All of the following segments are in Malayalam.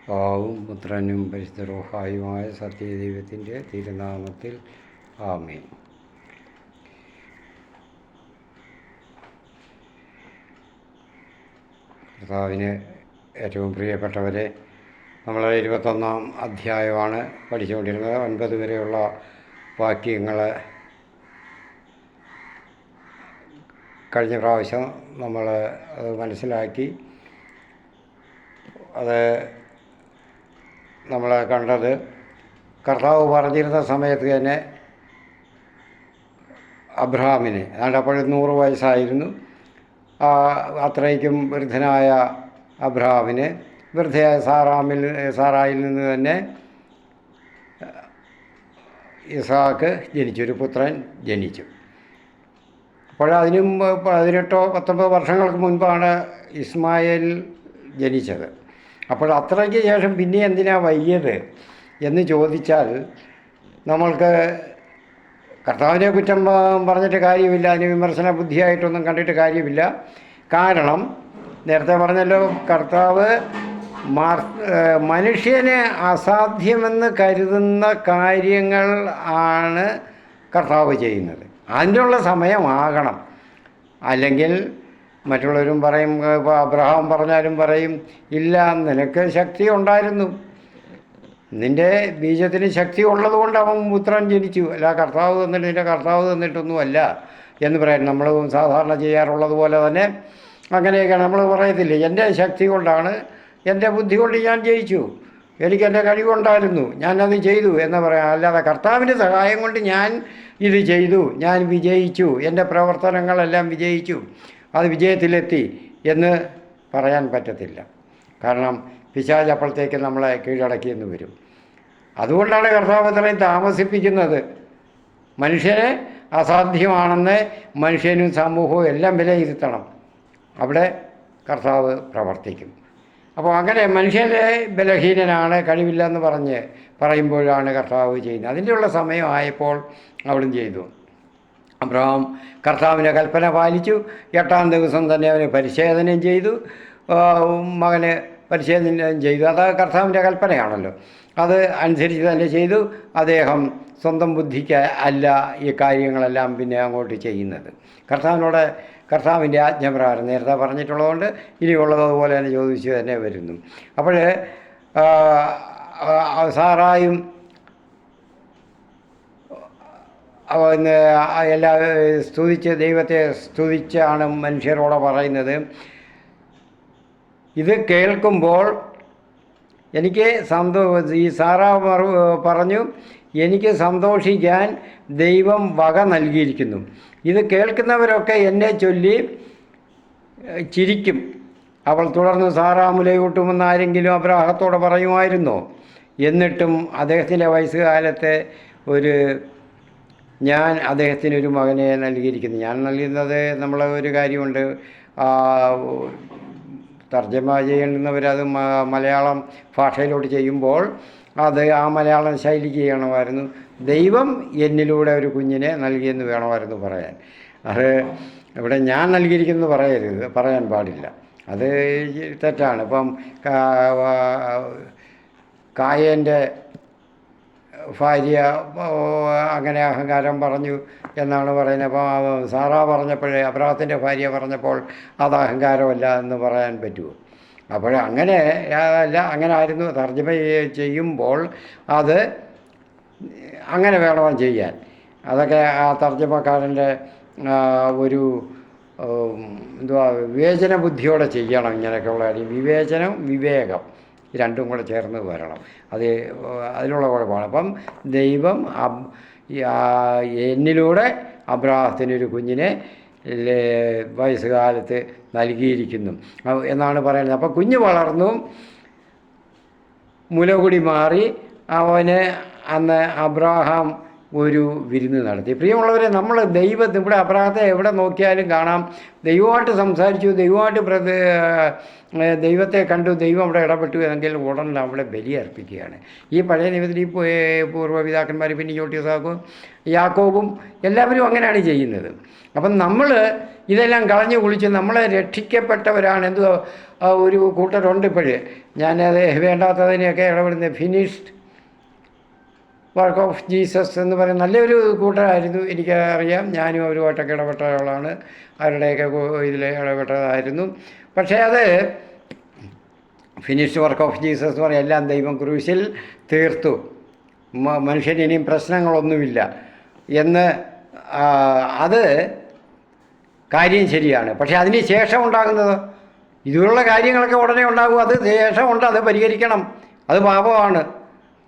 പിതാവും പുത്രനും പരിശുദ്ധ റൂഹായുമായ സത്യദൈവത്തിൻ്റെ തിരുനാമത്തിൽ ആമേൻ. കർത്താവിന് ഏറ്റവും പ്രിയപ്പെട്ടവരെ, നമ്മൾ 21-ാം അധ്യായമാണ് പഠിച്ചുകൊണ്ടിരുന്നത്. 9 വരെയുള്ള വാക്യങ്ങൾ കഴിഞ്ഞ പ്രാവശ്യം നമ്മൾ മനസ്സിലാക്കി. അത് നമ്മൾ കണ്ടത് കർത്താവ് പറഞ്ഞിരുന്ന സമയത്ത് തന്നെ അബ്രഹാമിന് അപ്പോഴും 100 വയസ്സായിരുന്നു. അത്രയ്ക്കും വൃദ്ധനായ അബ്രഹാമിന് വൃദ്ധയായ സാറായിൽ നിന്ന് തന്നെ ഇസാക്ക് ജനിച്ചു, ഒരു പുത്രൻ ജനിച്ചു. അപ്പോൾ അതിനും 18-19 വർഷങ്ങൾക്ക് മുൻപാണ് ഇസ്മായേൽ ജനിച്ചത്. അപ്പോൾ അത്രയ്ക്ക് ശേഷം പിന്നെ എന്തിനാ വൈകിയത് എന്ന് ചോദിച്ചാൽ, നമ്മൾക്ക് കർത്താവിനെ കുറ്റം പറഞ്ഞിട്ട് കാര്യമില്ല, അതിന് വിമർശന ബുദ്ധിയായിട്ടൊന്നും കണ്ടിട്ട് കാര്യമില്ല. കാരണം നേരത്തെ പറഞ്ഞല്ലോ, കർത്താവ് മനുഷ്യന് അസാധ്യമെന്ന് കരുതുന്ന കാര്യങ്ങൾ ആണ് കർത്താവ് ചെയ്യുന്നത്. അതിനുള്ള സമയമാകണം. അല്ലെങ്കിൽ മറ്റുള്ളവരും പറയും, ഇപ്പോൾ അബ്രഹാം പറഞ്ഞാലും പറയും, ഇല്ല നിനക്ക് ശക്തി ഉണ്ടായിരുന്നു, നിൻ്റെ ബീജത്തിന് ശക്തി ഉള്ളതുകൊണ്ട് അവൻ പുത്രൻ ജനിച്ചു, അല്ല കർത്താവ് തന്നിട്ട് നിൻ്റെ കർത്താവ് തന്നിട്ടൊന്നുമല്ല എന്ന് പറയാം. നമ്മൾ സാധാരണ ചെയ്യാറുള്ളത് പോലെ തന്നെ അങ്ങനെയൊക്കെയാണ് നമ്മൾ പറയത്തില്ലേ, എൻ്റെ ശക്തി കൊണ്ടാണ്, എൻ്റെ ബുദ്ധി കൊണ്ട് ഞാൻ ജയിച്ചു, എനിക്കെൻ്റെ കഴിവുണ്ടായിരുന്നു, ഞാനത് ചെയ്തു എന്ന് പറയാം. അല്ലാതെ കർത്താവിൻ്റെ സഹായം കൊണ്ട് ഞാൻ ഇത് ചെയ്തു, ഞാൻ വിജയിച്ചു, എൻ്റെ പ്രവർത്തനങ്ങളെല്ലാം വിജയിച്ചു, അത് വിജയത്തിലെത്തി എന്ന് പറയാൻ പറ്റത്തില്ല. കാരണം പിശാച് അപ്പോഴത്തേക്ക് നമ്മളെ കീഴടക്കിയെന്ന് വരും. അതുകൊണ്ടാണ് കർത്താവ് ഇത്രയും താമസിപ്പിക്കുന്നത്. മനുഷ്യനെ അസാധ്യമാണെന്ന് മനുഷ്യനും സമൂഹവും എല്ലാം വിലയിരുത്തണം, അവിടെ കർത്താവ് പ്രവർത്തിക്കും. അപ്പോൾ അങ്ങനെ മനുഷ്യൻ്റെ ബലഹീനനാണ്, കഴിവില്ലെന്ന് പറയുമ്പോഴാണ് കർത്താവ് ചെയ്യുന്നത്. അതിൻ്റെയുള്ള സമയമായപ്പോൾ അവിടും ചെയ്തു. അബ്രഹാം കർത്താവിൻ്റെ കൽപ്പന പാലിച്ചു. 8-ാം ദിവസം തന്നെ അവന് പരിച്ഛേദനം ചെയ്തു, മകന് പരിച്ഛേദനം ചെയ്തു. അത് കർത്താവിൻ്റെ കൽപ്പനയാണല്ലോ, അത് അനുസരിച്ച് തന്നെ ചെയ്തു. അദ്ദേഹം സ്വന്തം ബുദ്ധിക്ക് അല്ല ഈ കാര്യങ്ങളെല്ലാം പിന്നെ അങ്ങോട്ട് ചെയ്യുന്നത്. കർത്താവിൻ്റെ ആജ്ഞപ്രകാരം നേരത്തെ പറഞ്ഞിട്ടുള്ളതുകൊണ്ട് ഇനിയുള്ളതുപോലെ തന്നെ ചോദിച്ചു തന്നെ വരുന്നു. അപ്പോൾ സാറായും എല്ലാ ദൈവത്തെ സ്തുതിച്ചാണ് മനുഷ്യരോട് പറയുന്നത്. ഇത് കേൾക്കുമ്പോൾ എനിക്ക് ഈ സാറാ പറഞ്ഞു, എനിക്ക് സന്തോഷിക്കാൻ ദൈവം വക നൽകിയിരിക്കുന്നു. ഇത് കേൾക്കുന്നവരൊക്കെ എന്നെ ചൊല്ലി ചിരിക്കും. അവൾ തുടർന്ന് സാറാ മുലയൂട്ടുമെന്ന് ആരെങ്കിലും അബ്രാഹത്തോട് പറയുമായിരുന്നോ? എന്നിട്ടും അദ്ദേഹത്തിൻ്റെ വയസ്സുകാലത്തെ ഞാൻ അദ്ദേഹത്തിനൊരു മകനെ നൽകിയിരിക്കുന്നു. ഞാൻ നൽകുന്നത് നമ്മളെ ഒരു കാര്യമുണ്ട്, തർജ്ജമ ചെയ്യുന്നവരത് മലയാളം ഭാഷയിലോട്ട് ചെയ്യുമ്പോൾ അത് ആ മലയാളം ശൈലിക്ക് ചെയ്യണമായിരുന്നു. ദൈവം എന്നിലൂടെ ഒരു കുഞ്ഞിനെ നൽകിയെന്ന് വേണമായിരുന്നു പറയാൻ. അത് ഇവിടെ ഞാൻ നൽകിയിരിക്കുന്നത് പറയാൻ പാടില്ല, അത് തെറ്റാണ്. ഇപ്പം കായേൻ്റെ ഭാര്യ അങ്ങനെ അഹങ്കാരം പറഞ്ഞു എന്നാണ് പറയുന്നത്. അപ്പോൾ സാറാ പറഞ്ഞപ്പോഴേ, അബ്രഹാത്തിൻ്റെ ഭാര്യ പറഞ്ഞപ്പോൾ അത് അഹങ്കാരമല്ല എന്ന് പറയാൻ പറ്റുമോ? അപ്പോൾ അങ്ങനെ അല്ല, അങ്ങനെ ആയിരുന്നു തർജ്ജമ ചെയ്യുമ്പോൾ അത് അങ്ങനെ വേണം ചെയ്യാൻ. അതൊക്കെ ആ തർജ്ജമക്കാരൻ്റെ ഒരു വിവേചന ബുദ്ധിയോടെ ചെയ്യണം ഇങ്ങനെയൊക്കെയുള്ള കാര്യം. വിവേചനം, വിവേകം രണ്ടും കൂടെ ചേർന്ന് വരണം. അതിനുള്ള കുഴപ്പമാണ്. അപ്പം ദൈവം എന്നിലൂടെ അബ്രാഹത്തിനൊരു കുഞ്ഞിനെ വയസ്സുകാലത്ത് നൽകിയിരിക്കുന്നു എന്നാണ് പറയുന്നത്. അപ്പോൾ കുഞ്ഞ് വളർന്നു, മുലകുടി മാറി. അവന് അന്ന് അബ്രാഹാം ഒരു വിരുന്ന് നടത്തി. പ്രിയമുള്ളവരെ, നമ്മൾ ഇവിടെ അബ്രാഹത്തെ എവിടെ നോക്കിയാലും കാണാം, ദൈവമായിട്ട് സംസാരിച്ചു, ദൈവത്തെ കണ്ടു, ദൈവം അവിടെ ഇടപെട്ടു എങ്കിൽ ഉടൻ അവിടെ ബലി അർപ്പിക്കുകയാണ്. ഈ പഴയ നിയമത്തിൽ ഈ പൂർവ്വപിതാക്കന്മാർ, പിന്നെ യോട്യൂസാക്കും യാക്കോബും എല്ലാവരും അങ്ങനെയാണ് ചെയ്യുന്നത്. അപ്പം നമ്മൾ ഇതെല്ലാം കളഞ്ഞു കുളിച്ച് നമ്മളെ രക്ഷിക്കപ്പെട്ടവരാണ്. എന്തോ ഒരു കൂട്ടരുണ്ട് ഇപ്പോഴ്, ഞാനത് വേണ്ടാത്തതിനെയൊക്കെ ഇടപെടുന്നത് ഫിനിഷ്ഡ് വർക്ക് ഓഫ് ജീസസ് എന്ന് പറയും. നല്ലൊരു കൂട്ടരായിരുന്നു, എനിക്കറിയാം. ഞാനും അവരുമായിട്ടൊക്കെ ഇടപെട്ട ആളാണ്, അവരുടെയൊക്കെ ഇതിൽ ഇടപെട്ടതായിരുന്നു. പക്ഷേ അത് ഫിനിഷ്ഡ് വർക്ക് ഓഫ് ജീസസ് എന്ന് പറയും, എല്ലാം ദൈവം ക്രൂശിൽ തീർത്തു, മനുഷ്യന് ഇനിയും പ്രശ്നങ്ങളൊന്നുമില്ല എന്ന്. അത് കാര്യം ശരിയാണ്. പക്ഷേ അതിന് ശേഷം ഉണ്ടാകുന്നത് ഇതുപോലുള്ള കാര്യങ്ങളൊക്കെ ഉടനെ ഉണ്ടാകും. അത് ശേഷമുണ്ട്, അത് പരിഹരിക്കണം. അത് പാപമാണ്,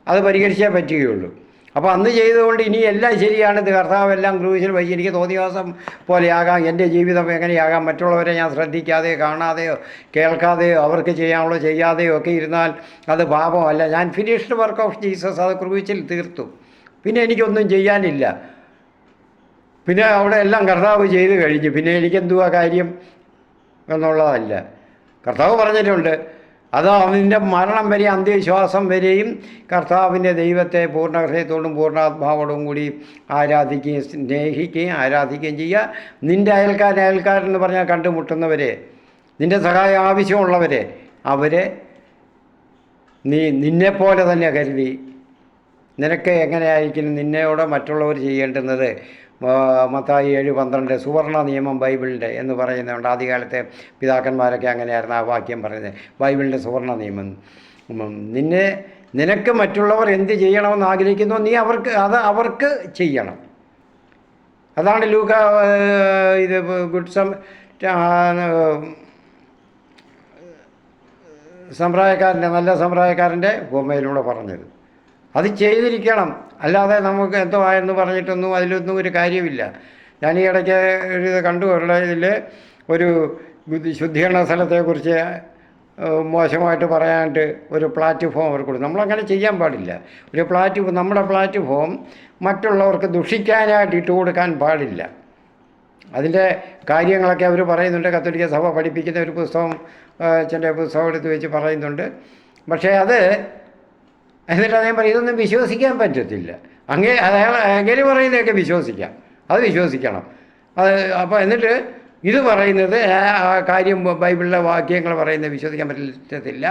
അത് പരിഹരിച്ചേ പറ്റുകയുള്ളൂ. അപ്പോൾ അന്ന് ചെയ്തുകൊണ്ട് ഇനി എല്ലാം ശരിയാണ്, കർത്താവെല്ലാം ക്രൂശിൽ വഴി എനിക്ക് തോന്നിവാസം പോലെയാകാം, എൻ്റെ ജീവിതം എങ്ങനെയാകാം, മറ്റുള്ളവരെ ഞാൻ ശ്രദ്ധിക്കാതെയോ കാണാതെയോ കേൾക്കാതെയോ അവർക്ക് ചെയ്യാനുള്ളോ ചെയ്യാതെയോ ഒക്കെ ഇരുന്നാൽ അത് പാപമല്ല. ഞാൻ ഫിനിഷ്ഡ് വർക്ക് ഓഫ് ജീസസ്, അത് ക്രൂശിൽ തീർത്തു, പിന്നെ എനിക്കൊന്നും ചെയ്യാനില്ല, പിന്നെ അവിടെ എല്ലാം കർത്താവ് ചെയ്ത് കഴിഞ്ഞു, പിന്നെ എനിക്കെന്തുവാ കാര്യം എന്നുള്ളതല്ല. കർത്താവ് പറഞ്ഞിട്ടുണ്ട്, അത് അവൻ്റെ മരണം വരെ, അന്ത്യശ്വാസം വരെയും കർത്താവിൻ്റെ ദൈവത്തെ പൂർണ്ണ ഹൃദയത്തോടും പൂർണ്ണാത്മാവോടും കൂടി ആരാധിക്കുകയും സ്നേഹിക്കുകയും ആരാധിക്കുകയും ചെയ്യുക. നിൻ്റെ അയൽക്കാരെന്ന് പറഞ്ഞാൽ കണ്ടുമുട്ടുന്നവരെ, നിൻ്റെ സഹായം ആവശ്യമുള്ളവരെ, അവരെ നിന്നെപ്പോലെ തന്നെ കരുതി. നിനക്ക് എങ്ങനെയായിരിക്കും നിന്നോട് മറ്റുള്ളവർ ചെയ്യേണ്ടുന്നത്? മത്തായി 7:12 സുവർണ നിയമം ബൈബിളിൻ്റെ എന്ന് പറയുന്നുണ്ട്. ആദ്യകാലത്തെ പിതാക്കന്മാരൊക്കെ അങ്ങനെയായിരുന്നു ആ വാക്യം പറയുന്നത്, ബൈബിളിൻ്റെ സുവർണ നിയമം. നിനക്ക് മറ്റുള്ളവർ എന്ത് ചെയ്യണമെന്ന് ആഗ്രഹിക്കുന്നോ നീ അവർക്ക് ചെയ്യണം. അതാണ് ലൂക്ക ഇത് നല്ല സമ്പ്രദായക്കാരൻ്റെ ഉപമയിലൂടെ പറഞ്ഞത്. അത് ചെയ്തിരിക്കണം, അല്ലാതെ നമുക്ക് എന്തോ ആയെന്ന് പറഞ്ഞിട്ടൊന്നും അതിലൊന്നും ഒരു കാര്യമില്ല. ഞാൻ ഈ ഇടയ്ക്ക് ഇത് കണ്ടു, ഇതിൽ ഒരു ശുദ്ധീകരണ സ്ഥലത്തെക്കുറിച്ച് മോശമായിട്ട് പറയാനായിട്ട് ഒരു പ്ലാറ്റ്ഫോം അവർ കൊടുത്തു. നമ്മളങ്ങനെ ചെയ്യാൻ പാടില്ല. നമ്മുടെ പ്ലാറ്റ്ഫോം മറ്റുള്ളവർക്ക് ദുഷിക്കാനായിട്ട് ഇട്ട് കൊടുക്കാൻ പാടില്ല. അതിൻ്റെ കാര്യങ്ങളൊക്കെ അവർ പറയുന്നുണ്ട്. കത്തോലിക്ക സഭ പഠിപ്പിക്കുന്ന ഒരു പുസ്തകം, അച്ഛൻ്റെ പുസ്തകം എടുത്ത് വെച്ച് പറയുന്നുണ്ട്. പക്ഷേ അത് എന്നിട്ട് അദ്ദേഹം പറയും, ഇതൊന്നും വിശ്വസിക്കാൻ പറ്റത്തില്ല. അങ്ങനെ പറയുന്നതൊക്കെ വിശ്വസിക്കാം, അത് വിശ്വസിക്കണം. അപ്പോൾ എന്നിട്ട് ഇത് പറയുന്നത് ആ കാര്യം ബൈബിളിലെ വാക്യങ്ങൾ പറയുന്നത് വിശ്വസിക്കാൻ പറ്റത്തില്ല,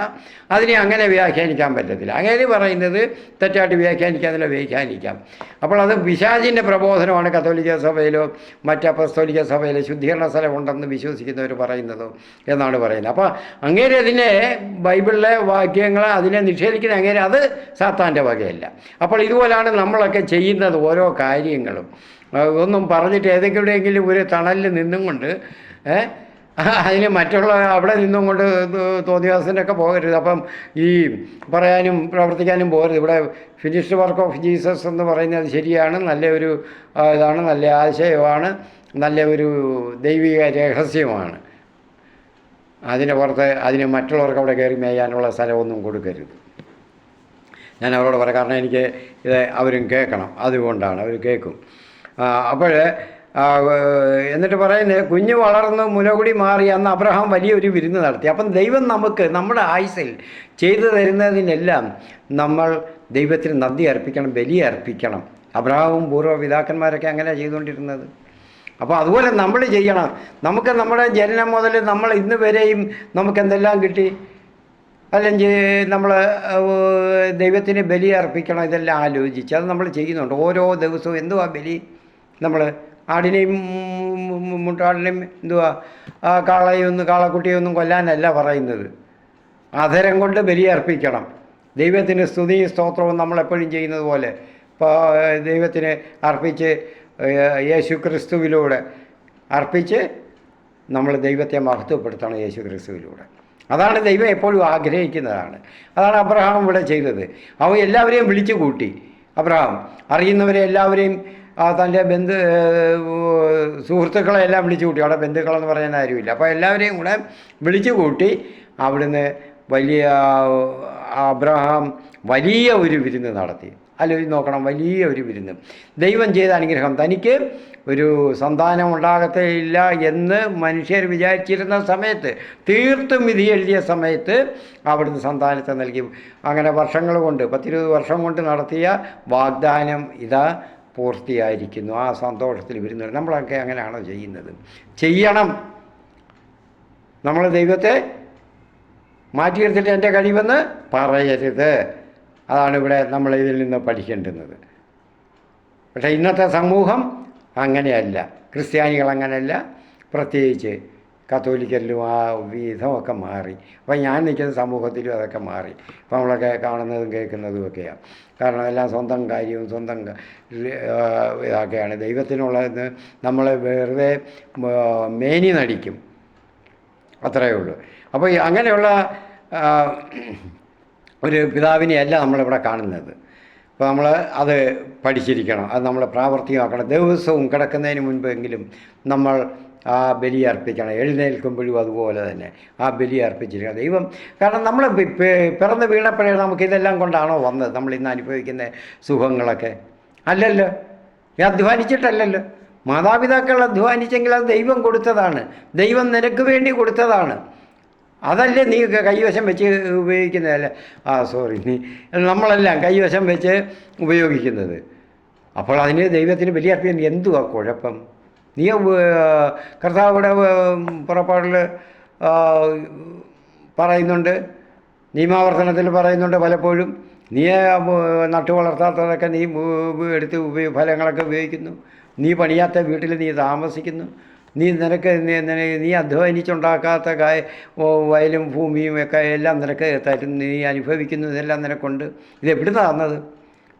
അതിനെ അങ്ങനെ വ്യാഖ്യാനിക്കാൻ പറ്റത്തില്ല. അങ്ങനെ പറയുന്നത് തെറ്റായിട്ട് വ്യാഖ്യാനിക്കാം. അപ്പോൾ അത് പിശാചിൻ്റെ പ്രബോധനമാണ് കത്തോലിക്ക സഭയിലോ മറ്റ് അപ്പസ്തോലിക്ക സഭയിലോ ശുദ്ധീകരണ സ്ഥലമുണ്ടെന്ന് വിശ്വസിക്കുന്നവർ പറയുന്നതോ എന്നാണ് പറയുന്നത്. അപ്പോൾ അങ്ങനെ അതിനെ ബൈബിളിലെ വാക്യങ്ങൾ അതിനെ നിഷേധിക്കുന്ന അങ്ങനെ അത് സാത്താൻ്റെ വകയല്ല. അപ്പോൾ ഇതുപോലാണ് നമ്മളൊക്കെ ചെയ്യുന്നത്. ഓരോ കാര്യങ്ങളും ഒന്നും പറഞ്ഞിട്ട് ഏതെങ്കിലും ഒരു തണലിൽ നിന്നും കൊണ്ട് അതിന് മറ്റുള്ള അവിടെ നിന്നും കൊണ്ട് തോന്നിവാസത്തിനൊക്കെ പോകരുത്. അപ്പം ഈ പറയാനും പ്രവർത്തിക്കാനും പോകരുത്. ഇവിടെ ഫിനിഷ്ഡ് വർക്ക് ഓഫ് ജീസസ് എന്ന് പറയുന്നത് ശരിയാണ്, നല്ല ഒരു ഇതാണ്, നല്ല ആശയമാണ്, നല്ല ഒരു ദൈവിക രഹസ്യമാണ്. അതിന് പുറത്ത് അതിന് മറ്റുള്ളവർക്ക് അവിടെ കയറി മേയാനുള്ള സ്ഥലമൊന്നും കൊടുക്കരുത്. ഞാൻ അവരോട് പറയാം, കാരണം എനിക്ക് ഇത് അവരും കേൾക്കണം, അതുകൊണ്ടാണ് അവർ കേൾക്കും. അപ്പോൾ എന്നിട്ട് പറയുന്നത്, കുഞ്ഞ് വളർന്ന് മുലകുടി മാറി അന്ന് അബ്രഹാം വലിയൊരു വിരുന്ന് നടത്തി. അപ്പം ദൈവം നമുക്ക് നമ്മുടെ ആയുസ്സിൽ ചെയ്തു തരുന്നതിനെല്ലാം നമ്മൾ ദൈവത്തിന് നന്ദി അർപ്പിക്കണം, ബലി അർപ്പിക്കണം. അബ്രഹാമും പൂർവ്വപിതാക്കന്മാരൊക്കെ അങ്ങനെ ചെയ്തുകൊണ്ടിരുന്നത്. അപ്പോൾ അതുപോലെ നമ്മൾ ചെയ്യണം. നമുക്ക് നമ്മുടെ ജനനം മുതൽ നമ്മൾ ഇന്ന് വരെയും നമുക്കെന്തെല്ലാം കിട്ടി, അല്ലെങ്കിൽ നമ്മൾ ദൈവത്തിന് ബലി അർപ്പിക്കണം, ഇതെല്ലാം ആലോചിച്ച് അത് നമ്മൾ ചെയ്യുന്നുണ്ട്. ഓരോ ദിവസവും എന്തുവാ ബലി? നമ്മൾ ആടിനെയും മുട്ടാടിനെയും കാളക്കുട്ടിയൊന്നും കൊല്ലാനല്ല പറയുന്നത്. അധരം കൊണ്ട് ബലി അർപ്പിക്കണം. ദൈവത്തിന് സ്തുതിയും സ്തോത്രവും നമ്മളെപ്പോഴും ചെയ്യുന്നത് പോലെ ദൈവത്തിന് അർപ്പിച്ച് യേശു ക്രിസ്തുവിലൂടെ അർപ്പിച്ച് നമ്മൾ ദൈവത്തെ മഹത്വപ്പെടുത്തണം. യേശു ക്രിസ്തുവിലൂടെ അതാണ് ദൈവം എപ്പോഴും ആഗ്രഹിക്കുന്നതാണ്. അതാണ് അബ്രഹാം ഇവിടെ ചെയ്തത്. അവൻ എല്ലാവരെയും വിളിച്ചു കൂട്ടി. അബ്രഹാം അറിയുന്നവരെ എല്ലാവരെയും തൻ്റെ സുഹൃത്തുക്കളെ എല്ലാം വിളിച്ചു കൂട്ടി. അവിടെ ബന്ധുക്കളെന്ന് പറയാൻ ആരുമില്ല. അപ്പോൾ എല്ലാവരെയും കൂടെ വിളിച്ചു കൂട്ടി അവിടുന്ന് അബ്രഹാം വലിയ ഒരു വിരുന്ന് നടത്തി. ആലോചിച്ച് നോക്കണം, വലിയ ഒരു വിരുന്ന്. ദൈവം ചെയ്ത അനുഗ്രഹം, തനിക്ക് ഒരു സന്താനം ഉണ്ടാകത്തേയില്ല എന്ന് മനുഷ്യർ വിചാരിച്ചിരുന്ന സമയത്ത്, തീർത്തും വിധി എഴുതിയ സമയത്ത് അവിടുന്ന് സന്താനത്തെ നൽകി. അങ്ങനെ വർഷങ്ങൾ കൊണ്ട് 10-20 വർഷം കൊണ്ട് നടത്തിയ വാഗ്ദാനം ഇതാ പൂർത്തിയായിരിക്കുന്നു. ആ സന്തോഷത്തിൽ വരുന്നത്. നമ്മളൊക്കെ അങ്ങനെയാണോ ചെയ്യുന്നത്? ചെയ്യണം. നമ്മൾ ദൈവത്തെ മാറ്റിയെടുത്തിട്ട് എൻ്റെ കഴിവെന്ന് പറയരുത്. അതാണ് ഇവിടെ നമ്മൾ ഇതിൽ നിന്ന് പഠിക്കേണ്ടുന്നത്. പക്ഷേ ഇന്നത്തെ സമൂഹം അങ്ങനെയല്ല, ക്രിസ്ത്യാനികൾ അങ്ങനെയല്ല, പ്രത്യേകിച്ച് കത്തോലിക്കലിലും ആ വിധമൊക്കെ മാറി. അപ്പോൾ ഞാൻ നിൽക്കുന്ന സമൂഹത്തിലും അതൊക്കെ മാറി. അപ്പോൾ നമ്മളൊക്കെ കാണുന്നതും കേൾക്കുന്നതും ഒക്കെയാണ്. കാരണം എല്ലാം സ്വന്തം കാര്യവും സ്വന്തം ഇതൊക്കെയാണ്. ദൈവത്തിനുള്ളതെന്ന് നമ്മൾ വെറുതെ മേനി നടിക്കും, അത്രയേ ഉള്ളൂ. അപ്പോൾ അങ്ങനെയുള്ള ഒരു പിതാവിനെയല്ല നമ്മളിവിടെ കാണുന്നത്. അപ്പോൾ നമ്മൾ അത് പഠിച്ചിരിക്കണം, അത് നമ്മൾ പ്രാവർത്തികമാക്കണം. ദിവസവും കിടക്കുന്നതിന് മുൻപെങ്കിലും നമ്മൾ ആ ബലി അർപ്പിക്കണം. എഴുന്നേൽക്കുമ്പോഴും അതുപോലെ തന്നെ ആ ബലി അർപ്പിച്ചിരിക്കണം. ദൈവം, കാരണം നമ്മൾ പിറന്ന് വീണപ്പോഴേ നമുക്കിതെല്ലാം കൊണ്ടാണോ വന്നത്? നമ്മൾ ഇന്ന് അനുഭവിക്കുന്ന സുഖങ്ങളൊക്കെ അല്ലല്ലോ, അധ്വാനിച്ചിട്ടല്ലല്ലോ. മാതാപിതാക്കൾ അധ്വാനിച്ചെങ്കിൽ അത് ദൈവം കൊടുത്തതാണ്, ദൈവം നിനക്ക് വേണ്ടി കൊടുത്തതാണ്. അതല്ലേ നീ കൈവശം വെച്ച് ഉപയോഗിക്കുന്നതല്ല. നീ നമ്മളെല്ലാം കൈവശം വെച്ച് ഉപയോഗിക്കുന്നത്. അപ്പോൾ അതിന് ദൈവത്തിന് ബലിയർപ്പിക്കാൻ എന്തുവാ കുഴപ്പം? നീ കർത്താവിടെ പുറപ്പാടിൽ പറയുന്നുണ്ട്, നിയമാവർത്തനത്തിൽ പറയുന്നുണ്ട് പലപ്പോഴും, നീ നട്ടു വളർത്താത്തതൊക്കെ നീ എടുത്ത് ഫലങ്ങളൊക്കെ ഉപയോഗിക്കുന്നു, നീ പണിയാത്ത വീട്ടിൽ നീ താമസിക്കുന്നു, നീ അധ്വാനിച്ചുണ്ടാക്കാത്ത വയലും ഭൂമിയും ഒക്കെ എല്ലാം നിനക്ക് തരുന്നു, നീ അനുഭവിക്കുന്നു, ഇതെല്ലാം നിനക്കുണ്ട്. ഇതെവിടുന്ന് തന്നത്?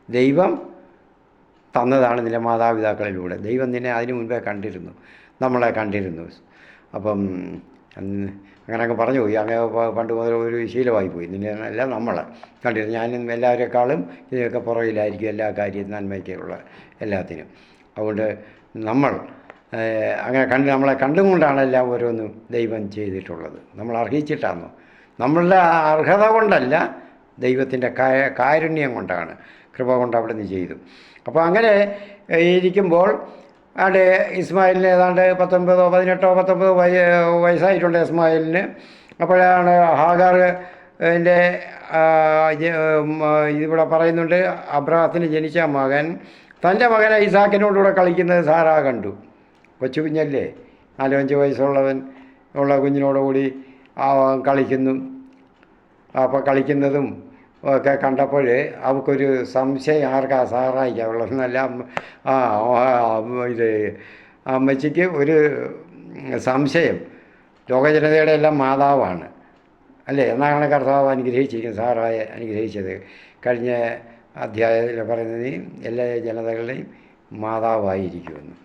ദൈവം തന്നതാണ് നിന്റെ മാതാപിതാക്കളിലൂടെ. ദൈവം നിന്നെ അതിനു മുൻപേ കണ്ടിരുന്നു, നമ്മളെ കണ്ടിരുന്നു. അപ്പം അങ്ങനെയൊക്കെ പറഞ്ഞു പോയി. അങ്ങനെ പണ്ട് മുതൽ ഒരു ശീലമായി പോയി. നിന്നെല്ലാം നമ്മളെ കണ്ടിരുന്നു. ഞാനും എല്ലാവരെക്കാളും ഇതിനൊക്കെ പുറകിലായിരിക്കും എല്ലാ കാര്യം നന്മയ്ക്കുള്ള എല്ലാത്തിനും. അതുകൊണ്ട് നമ്മൾ അങ്ങനെ നമ്മളെ കണ്ടുകൊണ്ടാണ് എല്ലാം ഓരോന്നും ദൈവം ചെയ്തിട്ടുള്ളത്. നമ്മൾ അർഹിച്ചിട്ടാണോ? നമ്മളുടെ അർഹത കൊണ്ടല്ല, ദൈവത്തിൻ്റെ കാരുണ്യം കൊണ്ടാണ്, കൃപ കൊണ്ട് അവിടെ നിന്ന് ചെയ്തു. അപ്പോൾ അങ്ങനെ ഇരിക്കുമ്പോൾ അവിടെ ഇസ്മായിലിന് ഏതാണ്ട് 18 വയസ്സായിട്ടുണ്ട് ഇസ്മായിലിന്. അപ്പോഴാണ് ഹാഗാറിൻ്റെ ഇവിടെ പറയുന്നുണ്ട്, അബ്രഹാത്തിന് ജനിച്ച മകൻ തൻ്റെ മകനെ ഇസാക്കിനോടുകൂടെ കളിക്കുന്നത് സാറാ കണ്ടു. കൊച്ചു കുഞ്ഞല്ലേ, 4-5 വയസ്സുള്ളവൻ ഉള്ള കുഞ്ഞിനോടുകൂടി കളിക്കുന്നു. അപ്പോൾ കളിക്കുന്നതും ഒക്കെ കണ്ടപ്പോൾ അവൾക്കൊരു സംശയം, ആർക്കാ സാറായിക്കാ ഉള്ളതെന്നല്ല, ഇത് അമ്മച്ചിക്ക് ഒരു സംശയം. ലോകജനതയുടെ എല്ലാം മാതാവാണ് അല്ലേ, എന്നാണ് കർത്താവ് അനുഗ്രഹിച്ചിരിക്കുന്നത്, സാറായി അനുഗ്രഹിച്ചത്. കഴിഞ്ഞ അധ്യായത്തിൽ പറയുന്നത് എല്ലാ ജനതകളുടെയും മാതാവായിരിക്കുമെന്ന്.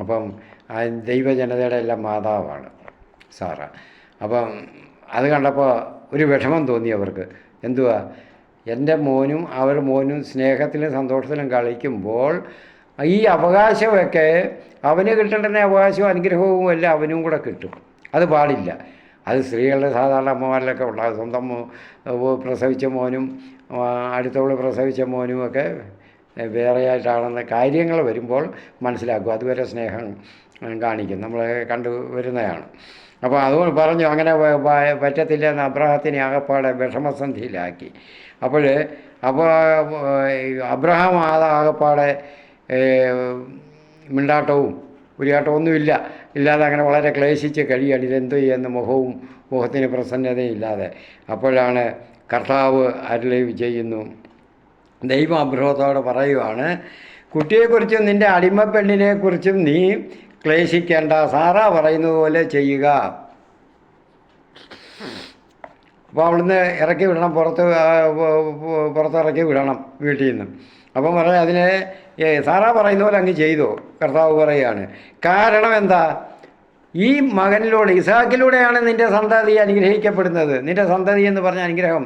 അപ്പം ദൈവജനതയുടെ എല്ലാം മാതാവാണ് സാറ. അപ്പം അത് കണ്ടപ്പോൾ ഒരു വിഷമം തോന്നി അവർക്ക്. എന്തുവാ, എൻ്റെ മോനും മോനും സ്നേഹത്തിലും സന്തോഷത്തിലും കളിക്കുമ്പോൾ ഈ അവകാശമൊക്കെ അവന് കിട്ടേണ്ടുന്ന അവകാശവും അനുഗ്രഹവും എല്ലാം അവനും കൂടെ കിട്ടും. അത് പാടില്ല. അത് സ്ത്രീകളുടെ സാധാരണ അമ്മമാരിലൊക്കെ ഉണ്ടാകും. സ്വന്തം പ്രസവിച്ച മോനും അടുത്തവൾ പ്രസവിച്ച മോനും ഒക്കെ വേറെയായിട്ടാണെന്ന് കാര്യങ്ങൾ വരുമ്പോൾ മനസ്സിലാക്കും. അതുവരെ സ്നേഹം കാണിക്കും, നമ്മൾ കണ്ടു വരുന്നതാണ്. അപ്പോൾ അതുകൊണ്ട് പറഞ്ഞു അങ്ങനെ പറ്റത്തില്ല എന്ന് അബ്രഹാത്തിനെ ആകപ്പാടെ വിഷമസന്ധിയിലാക്കി. അപ്പോൾ അബ്രഹാം ആകപ്പാടെ മിണ്ടാട്ടവും ഉരിയാട്ടവും ഒന്നുമില്ല, ഇല്ലാതെ അങ്ങനെ വളരെ ക്ലേശിച്ച് കഴിയാണ്. ഇതെന്തോ ചെയ്യുന്ന മുഖത്തിന് പ്രസന്നതയില്ലാതെ. അപ്പോഴാണ് കർത്താവ് അരുളി ചെയ്യുന്നു. ദൈവം അബ്രഹത്തോട് പറയുവാണ്, കുട്ടിയെക്കുറിച്ചും നിൻ്റെ അടിമപ്പെണ്ണിനെക്കുറിച്ചും നീ ക്ലേശിക്കേണ്ട, സാറാ പറയുന്നത് പോലെ ചെയ്യുക. അപ്പോൾ അവിടുന്ന് ഇറക്കി വിടണം, പുറത്തിറക്കി വിടണം വീട്ടിൽ നിന്ന്. അപ്പം പറയാം, അതിനെ സാറാ പറയുന്ന പോലെ അങ്ങ് ചെയ്തോ, കർത്താവ് പറയുകയാണ്. കാരണം എന്താ? ഈ മകനിലൂടെ, ഇസാക്കിലൂടെയാണ് നിൻ്റെ സന്തതി അനുഗ്രഹിക്കപ്പെടുന്നത്. നിൻ്റെ സന്തതി എന്ന് പറഞ്ഞ അനുഗ്രഹം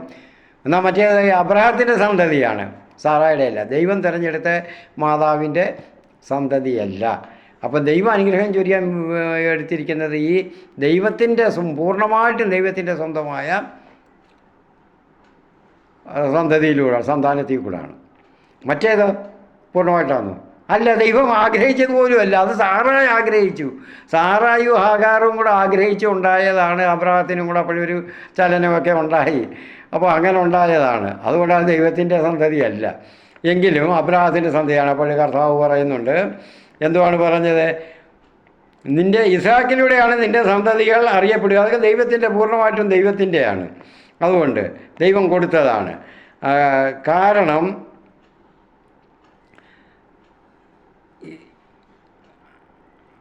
എന്നാൽ മറ്റേത് അബ്രഹാത്തിൻ്റെ സന്തതിയാണ്, സാറായുടെ അല്ല. ദൈവം തിരഞ്ഞെടുത്ത മാതാവിൻ്റെ സന്തതിയല്ല. അപ്പം ദൈവം അനുഗ്രഹം ചൊരിയാൻ എടുത്തിരിക്കുന്നത് ഈ ദൈവത്തിൻ്റെ പൂർണ്ണമായിട്ടും ദൈവത്തിൻ്റെ സ്വന്തമായ സന്തതിയിലൂടെ, സന്താനത്തിൽ കൂടെയാണ്. മറ്റേത് പൂർണ്ണമായിട്ടാണോ? അല്ല, ദൈവം ആഗ്രഹിച്ചത് പോലുമല്ല. അത് സാറായി ആഗ്രഹിച്ചു. സാറായും ഹാഗാറും കൂടെ ആഗ്രഹിച്ചു ഉണ്ടായതാണ്. അബ്രാഹത്തിനും കൂടെ അപ്പോഴൊരു ചലനമൊക്കെ ഉണ്ടായി. അപ്പോൾ അങ്ങനെ ഉണ്ടായതാണ്. അതുകൊണ്ട് അത് ദൈവത്തിൻ്റെ സന്തതിയല്ല. എങ്കിലും അബ്രാഹത്തിൻ്റെ സന്തതിയാണ്. അപ്പോൾ കർത്താവ് പറയുന്നുണ്ട്, എന്തുവാണ് പറഞ്ഞത്? നിൻ്റെ ഇസ്ഹാക്കിലൂടെയാണ് നിൻ്റെ സന്തതികൾ അറിയപ്പെടുക. അതൊക്കെ ദൈവത്തിൻ്റെ, പൂർണ്ണമായിട്ടും ദൈവത്തിൻ്റെയാണ്. അതുകൊണ്ട് ദൈവം കൊടുത്തതാണ്. കാരണം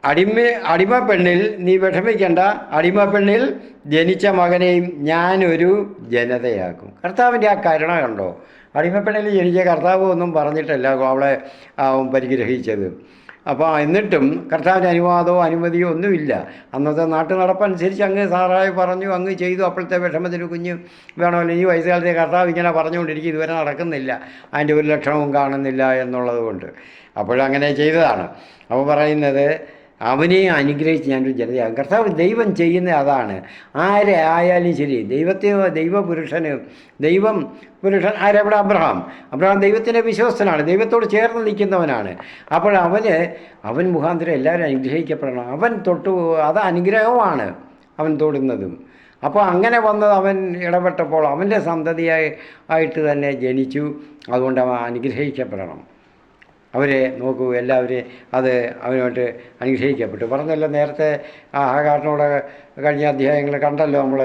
അടിമ പെണ്ണിൽ നീ വിഷമിക്കേണ്ട, അടിമ പെണ്ണിൽ ജനിച്ച മകനെയും ഞാനൊരു ജനതയാക്കും. കർത്താവിൻ്റെ ആ കരുണ കണ്ടോ? അടിമപ്പെണ്ണിൽ ജനിച്ച കർത്താവ് ഒന്നും പറഞ്ഞിട്ടല്ല അവളെ പരിഗ്രഹിച്ചത്. അപ്പോൾ എന്നിട്ടും കർത്താവിൻ്റെ അനുവാദമോ അനുമതിയോ ഒന്നുമില്ല. അന്നത്തെ നാട്ടു നടപ്പനുസരിച്ച് അങ്ങ് സാറായി പറഞ്ഞു, അങ്ങ് ചെയ്തു. അപ്പോഴത്തെ വിഷമത്തിന് കുഞ്ഞ് വേണമല്ലോ. ഈ വയസ്സുകാലത്തെ കർത്താവ് ഇങ്ങനെ പറഞ്ഞുകൊണ്ടിരിക്കും, ഇതുവരെ നടക്കുന്നില്ല, അതിൻ്റെ ഒരു ലക്ഷണവും കാണുന്നില്ല എന്നുള്ളത് കൊണ്ട് അപ്പോഴങ്ങനെ ചെയ്തതാണ്. അപ്പോൾ പറയുന്നത്, അവനെ അനുഗ്രഹിച്ച് ഞാനൊരു ജനതയാകും. കർത്താവ് ദൈവം ചെയ്യുന്ന അതാണ്. ആരെ ആയാലും ശരി, ദൈവപുരുഷൻ ആരെവിടെ? അബ്രഹാം ദൈവത്തിൻ്റെ വിശ്വസ്തനാണ്, ദൈവത്തോട് ചേർന്ന് നിൽക്കുന്നവനാണ്. അപ്പോൾ അവൻ മുഖാന്തരം എല്ലാവരും അനുഗ്രഹിക്കപ്പെടണം. അവൻ അത് അനുഗ്രഹമാണ് അവൻ തൊടുന്നതും. അപ്പോൾ അങ്ങനെ വന്നത് അവൻ ഇടപെട്ടപ്പോൾ അവൻ്റെ സന്തതിയായിട്ട് തന്നെ ജനിച്ചു. അതുകൊണ്ട് അവൻ അനുഗ്രഹിക്കപ്പെടണം. അവരെ നോക്കൂ, എല്ലാവരെയും അത് അവനുമായിട്ട് അനുഗ്രഹിക്കപ്പെട്ടു. പറഞ്ഞല്ലോ നേരത്തെ ആ ഹാഗാറിനോട് കഴിഞ്ഞ അധ്യായങ്ങൾ കണ്ടല്ലോ നമ്മൾ.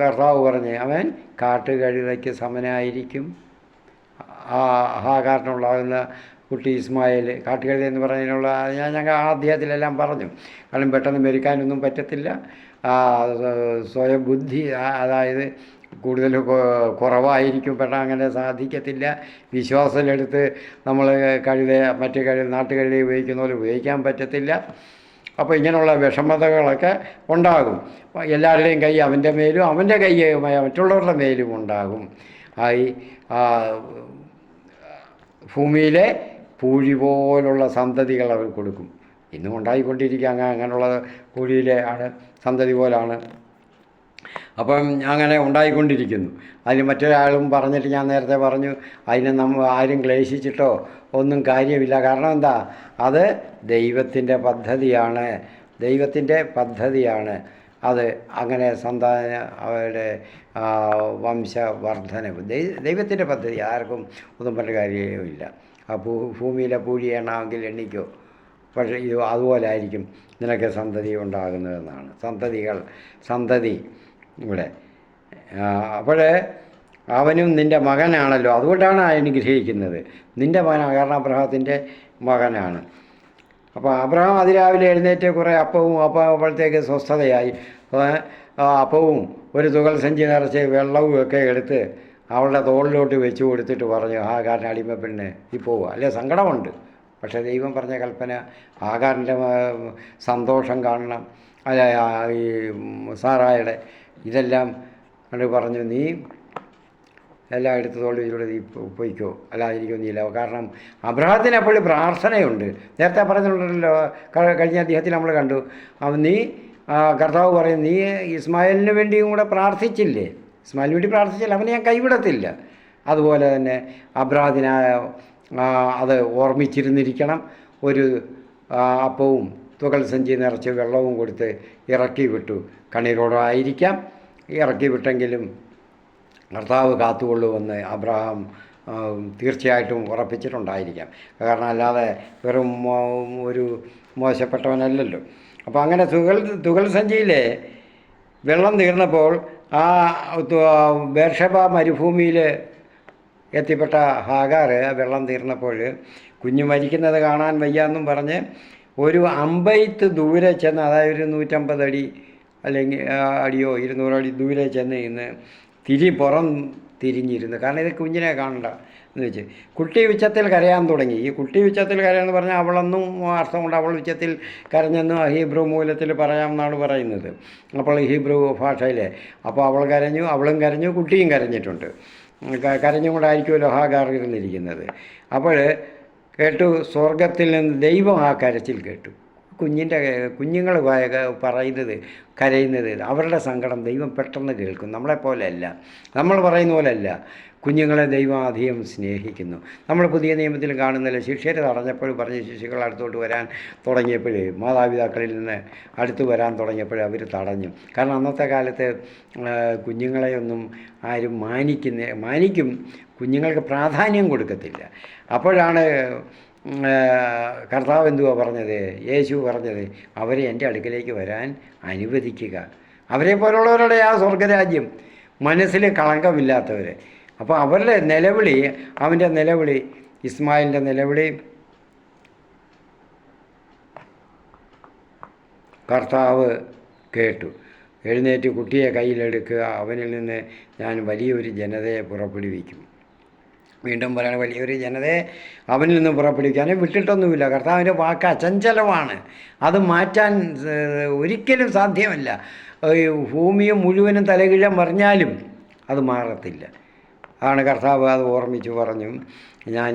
കർത്താവ് പറഞ്ഞ് അവൻ കാട്ടുകഴുതയ്ക്ക് സമനായിരിക്കും. ആ ഹാഗാറിനുണ്ടാകുന്ന കുട്ടി ഇസ്മായേൽ കാട്ടുകഴുത എന്ന് പറഞ്ഞതിനുള്ള ഞങ്ങൾ ആ അധ്യായത്തിലെല്ലാം പറഞ്ഞു. കാരണം പെട്ടെന്ന് മെരുക്കാനൊന്നും പറ്റത്തില്ല. സ്വയം ബുദ്ധി, അതായത് കൂടുതൽ കുറവായിരിക്കും, പെട്ടെന്ന് അങ്ങനെ സാധിക്കത്തില്ല. വിശ്വാസത്തിലെടുത്ത് നമ്മൾ നാട്ടുകഴുത ഉപയോഗിക്കുന്ന പോലെ ഉപയോഗിക്കാൻ പറ്റത്തില്ല. അപ്പോൾ ഇങ്ങനെയുള്ള വിഷമതകളൊക്കെ ഉണ്ടാകും. എല്ലാവരുടെയും കൈ അവൻ്റെ മേലും അവൻ്റെ കൈ മറ്റുള്ളവരുടെ മേലും ഉണ്ടാകും. ഭൂമിയിലെ പൂഴി പോലുള്ള സന്തതികൾ അവർ കൊടുക്കും. ഇന്നും ഉണ്ടായിക്കൊണ്ടിരിക്കുക അങ്ങനെയുള്ള പൂഴിയിലെ ആണ് സന്തതി പോലാണ്. അപ്പം അങ്ങനെ ഉണ്ടായിക്കൊണ്ടിരിക്കുന്നു. അതിന് മറ്റൊരാളും പറഞ്ഞിട്ട് ഞാൻ നേരത്തെ പറഞ്ഞു, അതിനെ ആരും ക്ലേശിച്ചിട്ടോ ഒന്നും കാര്യമില്ല. കാരണം എന്താ? അത് ദൈവത്തിൻ്റെ പദ്ധതിയാണ്. അത് അങ്ങനെ അവരുടെ വംശവർദ്ധനവ് ദൈവത്തിൻ്റെ പദ്ധതി. ആർക്കും ഒന്നും പറഞ്ഞ കാര്യമില്ല. ആ ഭൂമിയിലെ പൂഴി എണ്ണാമെങ്കിൽ എണ്ണിക്കോ. പക്ഷേ ഇത് അതുപോലെ ആയിരിക്കും നിനക്ക് സന്തതി ഉണ്ടാകുന്നതെന്നാണ്. സന്തതി ഇവിടെ. അപ്പോഴേ അവനും നിൻ്റെ മകനാണല്ലോ, അതുകൊണ്ടാണ് അനുഗ്രഹിക്കുന്നത്. നിൻ്റെ മകനാണ്, കാരണം അബ്രഹാത്തിൻ്റെ മകനാണ്. അപ്പോൾ അബ്രഹാം അതിരാവിലെ എഴുന്നേറ്റ് കുറേ അപ്പോഴത്തേക്ക് സ്വസ്ഥതയായി. അപ്പവും ഒരു തുകൽ സഞ്ചി നിറച്ച് വെള്ളവും ഒക്കെ എടുത്ത് അവളുടെ തോളിലോട്ട് വെച്ച് കൊടുത്തിട്ട് പറഞ്ഞു, ഹാഗാറിന് അടിമ പെണ്ണ് പോവുക. അല്ലേ, സങ്കടമുണ്ട്. പക്ഷേ ദൈവം പറഞ്ഞ കൽപ്പന, ഹാഗാറിൻ്റെ സന്തോഷം കാണണം. അല്ല, ഈ സാറായുടെ ഇതെല്ലാം കണ്ട് പറഞ്ഞു, നീ എല്ലാം എടുത്ത് തോളിലൂടെ നീ പോയിക്കോ, അല്ലാതിരിക്കൊന്നുമില്ല. കാരണം അബ്രഹാത്തിന് അപ്പോൾ പ്രാർത്ഥനയുണ്ട്. നേരത്തെ പറഞ്ഞിട്ടുണ്ടല്ലോ, കഴിഞ്ഞ അദ്ദേഹത്തിൽ നമ്മൾ കണ്ടു. നീ കർത്താവ് പറയും, നീ ഇസ്മായിലിന് വേണ്ടിയും കൂടെ പ്രാർത്ഥിച്ചില്ലേ? ഇസ്മായിലിന് വേണ്ടി പ്രാർത്ഥിച്ചില്ല, അവനെ ഞാൻ കൈവിടത്തില്ല. അതുപോലെ തന്നെ അബ്രഹാത്തിന് അത് ഓർമ്മിച്ചിരുന്നിരിക്കണം. ഒരു അപ്പവും തുകൽ സഞ്ചി നിറച്ച് വെള്ളവും കൊടുത്ത് ഇറക്കി വിട്ടു. കണ്ണീരോടായിരിക്കാം ഇറക്കി വിട്ടെങ്കിലും കർത്താവ് കാത്തുകൊള്ളുമെന്ന് അബ്രഹാം തീർച്ചയായിട്ടും ഉറപ്പിച്ചിട്ടുണ്ടായിരിക്കാം. കാരണം അല്ലാതെ വെറും ഒരു മോശപ്പെട്ടവനല്ലല്ലോ. അപ്പോൾ അങ്ങനെ തുകൽ സഞ്ചിയിലെ വെള്ളം തീർന്നപ്പോൾ ആ ബേർഷബ മരുഭൂമിയിൽ എത്തിപ്പെട്ട ഹാഗാർ വെള്ളം തീർന്നപ്പോൾ കുഞ്ഞ് മരിക്കുന്നത് കാണാൻ വയ്യാന്നും പറഞ്ഞ് ഒരു അമ്പെയ്ത്ത് ദൂരെ ചെന്ന്, അതായത് ഒരു 150 അടി അല്ലെങ്കിൽ അടിയോ 200 അടി ദൂരെ ചെന്ന് ഇന്ന് പുറം തിരിഞ്ഞിരുന്നു. കാരണം ഇത് കുഞ്ഞിനെ കാണണ്ട എന്ന് വെച്ച് കുട്ടി ഉച്ചത്തിൽ കരയാൻ തുടങ്ങി. ഈ കുട്ടി ഉച്ചത്തിൽ കരയാന്ന് പറഞ്ഞാൽ അവളൊന്നും അർത്ഥമുണ്ട്. അവൾ ഉച്ചത്തിൽ കരഞ്ഞെന്ന് ഹീബ്രു മൂലത്തിൽ പറയാമെന്നാണ് പറയുന്നത്. അപ്പോൾ ഹീബ്രു ഭാഷയിൽ അപ്പോൾ അവൾ കരഞ്ഞു, അവളും കരഞ്ഞു, കുട്ടിയും കരഞ്ഞിട്ടുണ്ട്. കരഞ്ഞും കൊണ്ടായിരിക്കുമല്ലോ ഹാഗാർ ഇരുന്നിരിക്കുന്നത്. അപ്പോൾ കേട്ടു, സ്വർഗത്തിൽ നിന്ന് ദൈവം ആ കരച്ചിൽ കേട്ടു. കുഞ്ഞുങ്ങൾ പറയുന്നത്, കരയുന്നത്, അവരുടെ സങ്കടം ദൈവം പെട്ടെന്ന് കേൾക്കും. നമ്മളെപ്പോലെയല്ല, നമ്മൾ പറയുന്ന പോലെയല്ല. കുഞ്ഞുങ്ങളെ ദൈവം അധികം സ്നേഹിക്കുന്നു. നമ്മൾ പുതിയ നിയമത്തിൽ കാണുന്നില്ല, ശിഷ്യരെ തടഞ്ഞപ്പോൾ പറഞ്ഞ ശിശുക്കൾ അടുത്തോട്ട് വരാൻ തുടങ്ങിയപ്പോൾ, മാതാപിതാക്കളിൽ നിന്ന് അടുത്ത് വരാൻ തുടങ്ങിയപ്പോൾ അവർ തടഞ്ഞു. കാരണം അന്നത്തെ കാലത്ത് കുഞ്ഞുങ്ങളെയൊന്നും ആരും മാനിക്കും, കുഞ്ഞുങ്ങൾക്ക് പ്രാധാന്യം കൊടുക്കത്തില്ല. അപ്പോഴാണ് കർത്താവ് എന്തുവാ പറഞ്ഞത്, യേശു പറഞ്ഞത്, അവരെ എൻ്റെ അടുക്കലേക്ക് വരാൻ അനുവദിക്കുക. അവരെ പോലുള്ളവരുടെ ആ സ്വർഗരാജ്യം, മനസ്സിൽ കളങ്കമില്ലാത്തവർ. അപ്പോൾ അവരുടെ നിലവിളി, അവൻ്റെ നിലവിളി, ഇസ്മായിലിൻ്റെ നിലവിളി കർത്താവ് കേട്ടു. എഴുന്നേറ്റ് കുട്ടിയെ കയ്യിലെടുക്കുക, അവനിൽ നിന്ന് ഞാൻ വലിയൊരു ജനതയെ പുറപ്പെടുവിക്കും. വീണ്ടും പറയണ, വലിയൊരു ജനതയെ അവനിൽ നിന്ന് പുറപ്പെടുവിക്കാനും വിട്ടിട്ടൊന്നുമില്ല. കർത്താവിൻ്റെ വാക്ക് അചഞ്ചലമാണ്, അത് മാറ്റാൻ ഒരിക്കലും സാധ്യമല്ല. ഭൂമിയും മുഴുവനും തലകീഴം മറിഞ്ഞാലും അത് മാറത്തില്ല. അതാണ് കർത്താവ് അത് ഓർമ്മിച്ച് പറഞ്ഞു, ഞാൻ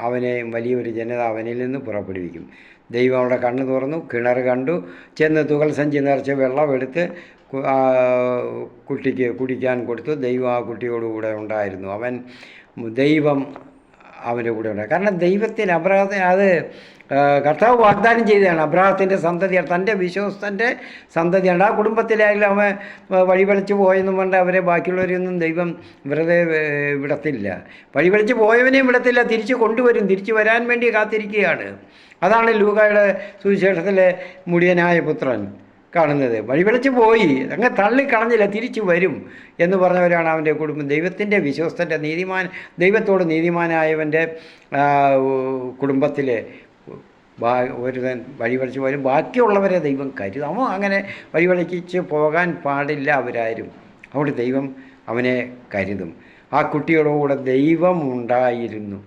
അവനെ വലിയൊരു ജനത അവനിൽ നിന്ന് പുറപ്പെടുവിക്കും. ദൈവം അവിടെ കണ്ണ് തുറന്നു, കിണർ കണ്ടു, ചെന്ന് തുകൽ സഞ്ചി നിറച്ച് വെള്ളം എടുത്ത് കുട്ടിക്ക് കുടിക്കാൻ കൊടുത്തു. ദൈവം ആ കുട്ടിയോടുകൂടെ ഉണ്ടായിരുന്നു. ദൈവം അവൻ്റെ കൂടെ ഉണ്ടായി. കാരണം ദൈവത്തിന് അബ്രാഹത്തിന് അത് കർത്താവ് വാഗ്ദാനം ചെയ്തതാണ്. അബ്രാഹത്തിൻ്റെ സന്തതിയാണ്, തൻ്റെ വിശ്വസ്തൻ്റെ സന്തതിയാണ്. ആ കുടുംബത്തിലായാലും അവൻ വഴിപഴിച്ച് പോയെന്നും പറഞ്ഞാൽ അവരെ ബാക്കിയുള്ളവരെയൊന്നും ദൈവം വെറുതെ വിടത്തില്ല. വഴിപഴിച്ച് പോയവനെയും വിടത്തില്ല, തിരിച്ച് കൊണ്ടുവരും. തിരിച്ചു വരാൻ വേണ്ടി കാത്തിരിക്കുകയാണ്. അതാണ് ലൂക്കായുടെ സുവിശേഷത്തിലെ മുടിയനായ പുത്രൻ കാണുന്നത്. വഴിപഴിച്ച് പോയി, അങ്ങ് തള്ളിക്കളഞ്ഞില്ല, തിരിച്ചു വരും എന്ന് പറഞ്ഞവരാണ് അവൻ്റെ കുടുംബം. ദൈവത്തിൻ്റെ വിശ്വസ്തൻ്റെ ദൈവത്തോട് നീതിമാനായവൻ്റെ കുടുംബത്തിൽ ഒരുതൻ വഴിപഴിച്ച് പോയാലും ബാക്കിയുള്ളവരെ ദൈവം കരുതും. അവൻ അങ്ങനെ വഴിപഴിച്ച് പോകാൻ പാടില്ല അവരാരും. അവിടെ ദൈവം അവനെ കരുതും. ആ കുട്ടിയോടുകൂടെ ദൈവം ഉണ്ടായിരുന്നു.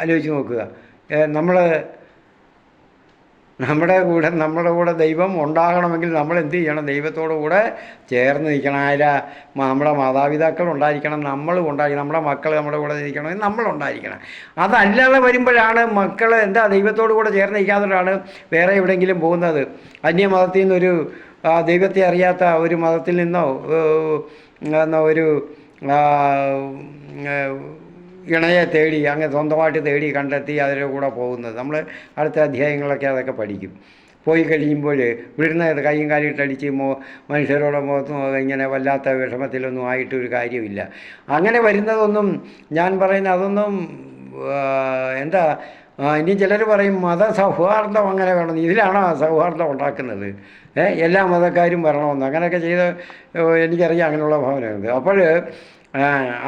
ആലോചിച്ച് നോക്കുക, നമ്മുടെ കൂടെ ദൈവം ഉണ്ടാകണമെങ്കിൽ നമ്മൾ എന്ത് ചെയ്യണം? ദൈവത്തോടു കൂടെ ചേർന്ന് നിൽക്കണം. നമ്മുടെ മാതാപിതാക്കൾ ഉണ്ടായിരിക്കണം, നമ്മളും ഉണ്ടായിരിക്കണം, നമ്മുടെ മക്കൾ നമ്മുടെ കൂടെ ഇരിക്കണമെങ്കിൽ നമ്മളുണ്ടായിരിക്കണം. അതല്ലാതെ വരുമ്പോഴാണ് മക്കൾ ദൈവത്തോടു കൂടെ ചേർന്ന് നിൽക്കാത്തവരാണ് വേറെ എവിടെയെങ്കിലും പോകുന്നത്. അന്യമതത്തിൽ നിന്നൊരു ദൈവത്തെ അറിയാത്ത ഒരു മതത്തിൽ നിന്നോ ഒരു ഇണയെ തേടി അങ്ങനെ സ്വന്തമായിട്ട് തേടി കണ്ടെത്തി അതിൻ്റെ കൂടെ പോകുന്നത്. നമ്മൾ അടുത്ത അധ്യായങ്ങളൊക്കെ അതൊക്കെ പഠിക്കും. പോയി കഴിയുമ്പോൾ വിടുന്ന കൈയും കാലിട്ടടിച്ച് മനുഷ്യരോടെ മുഖത്ത് ഇങ്ങനെ വല്ലാത്ത വിഷമത്തിലൊന്നും ആയിട്ടൊരു കാര്യമില്ല. അങ്ങനെ വരുന്നതൊന്നും ഞാൻ പറയുന്ന അതൊന്നും ഇനി ചിലർ പറയും മതസൗഹാർദ്ദം അങ്ങനെ വേണം. ഇതിലാണോ സൗഹാർദ്ദം ഉണ്ടാക്കുന്നത്? എല്ലാ മതക്കാരും വരണമെന്ന് അങ്ങനെയൊക്കെ ചെയ്ത് എനിക്കറിയാം, അങ്ങനെയുള്ള ഭാവനയുണ്ട്. അപ്പോൾ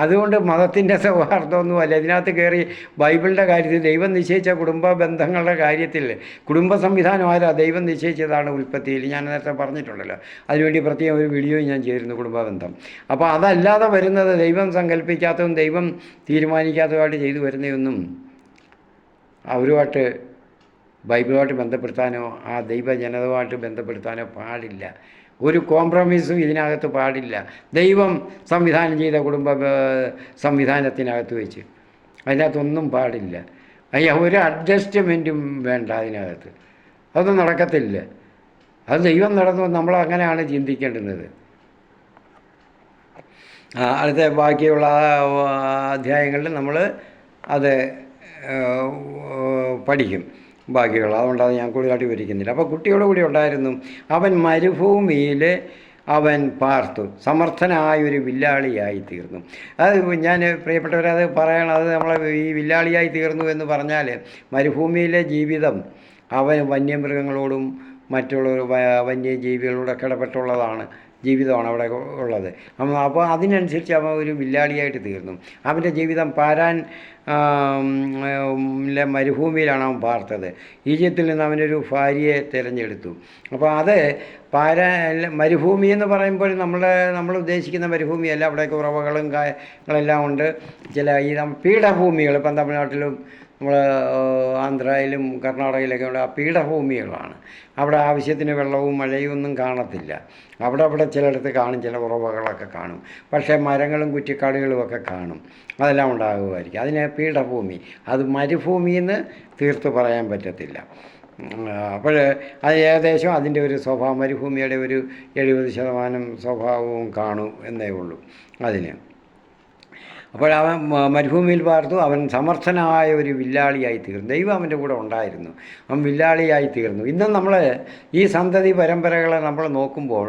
അതുകൊണ്ട് മതത്തിൻ്റെ സൗഹാർദ്ദമൊന്നുമല്ല. ഇതിനകത്ത് കയറി ബൈബിളിൻ്റെ കാര്യത്തിൽ ദൈവം നിശ്ചയിച്ച കുടുംബ ബന്ധങ്ങളുടെ കാര്യത്തിൽ കുടുംബ സംവിധാനം ആരാ? ദൈവം നിശ്ചയിച്ചതാണ് ഉൽപ്പത്തിയിൽ. ഞാൻ നേരത്തെ പറഞ്ഞിട്ടുണ്ടല്ലോ, അതിനുവേണ്ടി പ്രത്യേകം ഒരു വീഡിയോ ഞാൻ ചെയ്തിരുന്നു, കുടുംബബന്ധം. അപ്പോൾ അതല്ലാതെ വരുന്നത് ദൈവം സങ്കല്പിക്കാത്തതും ദൈവം തീരുമാനിക്കാത്തതുമായിട്ട് ചെയ്തു വരുന്നതൊന്നും അവരുമായിട്ട് ബൈബിളുമായിട്ട് ബന്ധപ്പെടുത്താനോ ആ ദൈവജനതയുമായിട്ട് ബന്ധപ്പെടുത്താനോ പാടില്ല. ഒരു കോംപ്രമൈസും ഇതിനകത്ത് പാടില്ല. ദൈവം സംവിധാനം ചെയ്ത കുടുംബ സംവിധാനത്തിനകത്ത് വെച്ച് അതിനകത്തൊന്നും പാടില്ല. ഒരു അഡ്ജസ്റ്റ്മെൻറ്റും വേണ്ട അതിനകത്ത്. അതൊന്നും നടക്കത്തില്ല. അത് ദൈവം നടന്നു, നമ്മൾ അങ്ങനെയാണ് ചിന്തിക്കേണ്ടുന്നത്. അടുത്ത ബാക്കിയുള്ള അധ്യായങ്ങളിൽ നമ്മൾ അത് പഠിക്കും ബാക്കിയുള്ള. അതുകൊണ്ടത് ഞാൻ കൂടുതലായിട്ട് വിവരിക്കുന്നില്ല. അപ്പോൾ കുട്ടിയോട് കൂടി ഉണ്ടായിരുന്നു. അവൻ മരുഭൂമിയിൽ അവൻ പാർത്തു, സമർത്ഥനായൊരു വില്ലാളിയായി തീർന്നു. അത് ഞാൻ പ്രിയപ്പെട്ടവരത് പറയണം. അത് നമ്മൾ ഈ വില്ലാളിയായി തീർന്നു എന്ന് പറഞ്ഞാൽ മരുഭൂമിയിലെ ജീവിതം അവൻ വന്യമൃഗങ്ങളോടും മറ്റുള്ള വന്യജീവികളോടൊക്കെ ഇടപെട്ടുള്ളതാണ് ജീവിതമാണ് അവിടെ ഉള്ളത്. അപ്പോൾ അതിനനുസരിച്ച് അവൻ ഒരു വില്ലാളിയായിട്ട് തീർന്നു. അവൻ്റെ ജീവിതം പാരാൻ മരുഭൂമിയിലാണ് അവൻ പാർത്തത്. ഈജിപ്തിൽ നിന്ന് അവനൊരു ഭാര്യയെ തിരഞ്ഞെടുത്തു. അപ്പോൾ അത് മരുഭൂമി എന്ന് പറയുമ്പോൾ നമ്മൾ ഉദ്ദേശിക്കുന്ന മരുഭൂമിയല്ല. അവിടെയൊക്കെ ഉറവകളും കാര്യങ്ങളെല്ലാം ഉണ്ട്. ചില ഈ പീഠഭൂമികൾ, ഇപ്പം തമിഴ്നാട്ടിലും നമ്മൾ ആന്ധ്രയിലും കർണാടകയിലൊക്കെ ഉള്ള ആ പീഠഭൂമികളാണ്. അവിടെ ആവശ്യത്തിന് വെള്ളവും മഴയും ഒന്നും കാണത്തില്ല. അവിടെ ചിലയിടത്ത് കാണും, ചില ഉറവകളൊക്കെ കാണും. പക്ഷേ മരങ്ങളും കുറ്റിക്കാടുകളും ഒക്കെ കാണും. അതെല്ലാം ഉണ്ടാകുമായിരിക്കും. അതിന് പീഠഭൂമി. അത് മരുഭൂമിയെന്ന് തീർത്ത് പറയാൻ പറ്റത്തില്ല. അപ്പോൾ അത് ഏകദേശം അതിൻ്റെ ഒരു സ്വഭാവം മരുഭൂമിയുടെ ഒരു 70% സ്വഭാവവും കാണും എന്നേ ഉള്ളൂ അതിന്. അപ്പോൾ അവൻ മരുഭൂമിയിൽ പാർത്തു. അവൻ സമർത്ഥനായ ഒരു വില്ലാളിയായി തീർന്നു. ദൈവം അവൻ്റെ കൂടെ ഉണ്ടായിരുന്നു. അവൻ വില്ലാളിയായി തീർന്നു. ഇന്നും നമ്മൾ ഈ സന്തതി പരമ്പരകളെ നമ്മൾ നോക്കുമ്പോൾ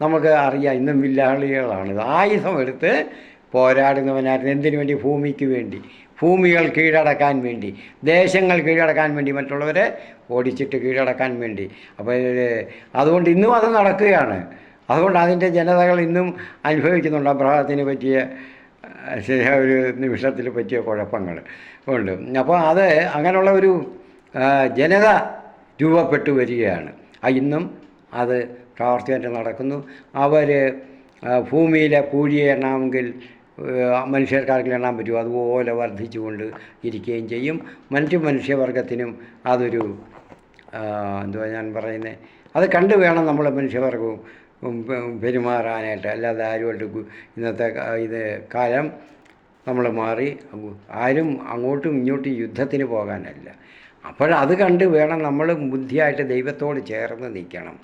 നമുക്ക് അറിയാം, ഇന്നും വില്ലാളികളാണ്. ആയുധം എടുത്ത് പോരാടുന്നവനായിരുന്നു. എന്തിനു വേണ്ടി? ഭൂമിക്ക് വേണ്ടി, ഭൂമികൾ കീഴടക്കാൻ വേണ്ടി, ദേശങ്ങൾ കീഴടക്കാൻ വേണ്ടി, മറ്റുള്ളവരെ ഓടിച്ചിട്ട് കീഴടക്കാൻ വേണ്ടി. അപ്പോൾ അതുകൊണ്ട് ഇന്നും അത് നടക്കുകയാണ്. അതുകൊണ്ട് അതിൻ്റെ ജനതകൾ ഇന്നും അനുഭവിക്കുന്നുണ്ട് അബ്രഹാത്തിന് പറ്റിയ ഒരു നിമിഷത്തിൽ പറ്റിയ കുഴപ്പങ്ങൾ ഉണ്ട്. അപ്പോൾ അത് അങ്ങനെയുള്ള ഒരു ജനത രൂപപ്പെട്ടു വരികയാണ്. ഇന്നും അത് പ്രവർത്തിയായിട്ട് നടക്കുന്നു. അവർ ഭൂമിയിലെ പൂഴിയെ എണ്ണാമെങ്കിൽ മനുഷ്യർക്കാർക്കും എണ്ണാൻ പറ്റും, അതുപോലെ വർദ്ധിച്ചുകൊണ്ട് ഇരിക്കുകയും ചെയ്യും. മനുഷ്യവർഗത്തിനും അതൊരു എന്തുവാ ഞാൻ പറയുന്നത്, അത് കണ്ടു വേണം നമ്മൾ മനുഷ്യവർഗവും പെരുമാറാനായിട്ട്. അല്ലാതെ ആരുമായിട്ട് ഇന്നത്തെ ഇത് കാലം നമ്മൾ മാറി ആരും അങ്ങോട്ടും ഇങ്ങോട്ടും യുദ്ധത്തിന് പോകാനല്ല. അപ്പോഴത് കണ്ട് വേണം നമ്മൾ ബുദ്ധിയായിട്ട് ദൈവത്തോട് ചേർന്ന് നിൽക്കണം.